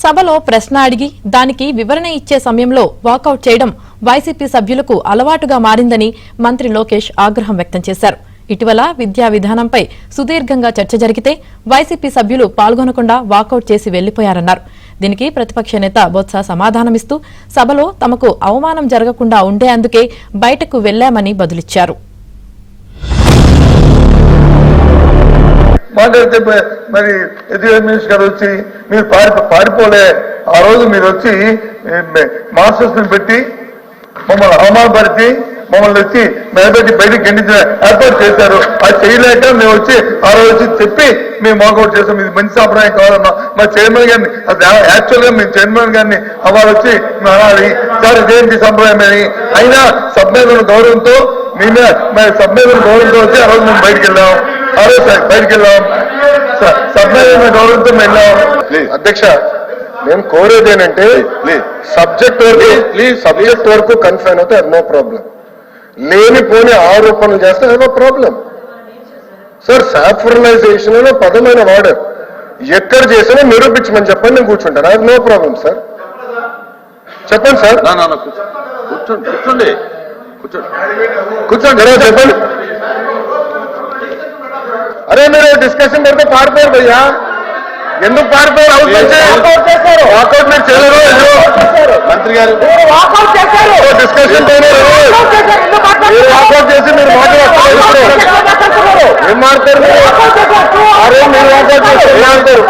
సభలో ప్రశ్న అడిగి దానికి వివరణ ఇచ్చే సమయంలో వాకౌట్ చేయడం వైసీపీ సభ్యులకు అలవాటుగా మారిందని మంత్రి లోకేష్ ఆగ్రహం వ్యక్తం చేశారు. ఇటీవల విద్యా విధానంపై సుదీర్ఘంగా చర్చ జరిగితే వైసీపీ సభ్యులు పాల్గొనకుండా వాకౌట్ చేసి వెళ్లిపోయారన్నారు. దీనికి ప్రతిపక్ష నేత బొత్స సమాధానమిస్తూ సభలో తమకు అవమానం జరగకుండా ఉండేందుకే బయటకు వెళ్లామని బదులిచ్చారు. మాట్లాడితే మరి ఎడ్యుకేషన్ మినిస్టర్ గారు వచ్చి మీరు పారిపోలే, ఆ రోజు మీరు వచ్చి మాస్టర్స్ పెట్టి మమ్మల్ని అవమానపరిచి మమ్మల్ని వచ్చి మెదపెట్టి బయటకు గెండించిన ఏర్పాటు చేశారు. అది చేయలేక మేము వచ్చి ఆ రోజు వచ్చి చెప్పి మేము వాకౌట్ చేస్తాం. ఇది మంచి సాంప్రదాయం కావాలన్నా మా చైర్మన్ గారిని, అది యాక్చువల్గా మేము చైర్మన్ గారిని అవ్వాలి వచ్చి మేము అనాలి సార్ ఇదేంటి సంప్రదాయం అని. అయినా సభ్యుల గౌరవంతో మేమే సభ్యుల గౌరవంతో వచ్చి ఆ రోజు మేము బయటకు వెళ్ళాం. సభ్యుల గౌరవంతో మేము వెళ్ళాం. అధ్యక్ష, నేను కోరేది ఏంటంటే సబ్జెక్ట్ వరకు కన్ఫైన్ అవుతే నో ప్రాబ్లం. లేనిపోని ఆరోపణలు చేస్తే నో ప్రాబ్లం. సార్ సాఫ్రనైజేషన్ అనే పదమైన వాడర్ ఎక్కడ చేసినా నిరూపించమని చెప్పండి, నేను కూర్చుంటాను. అది నో ప్రాబ్లం సార్. చెప్పండి సార్. కూర్చోండి చెప్పండి. అరే మీరు డిస్కషన్ పెడితే పారిపోయారు భయ్యా, ఎందుకు పారిపోయారు? వాకౌట్ మీరు చేయలేరు మంత్రి గారు. డిస్కషన్ వాకౌట్ చేసి మీరు మాట్లాడతారు. ఏం మాట్లాడతారు? అరే మీరు వాకౌట్ చేసి ఏం మాట్లాడతారు?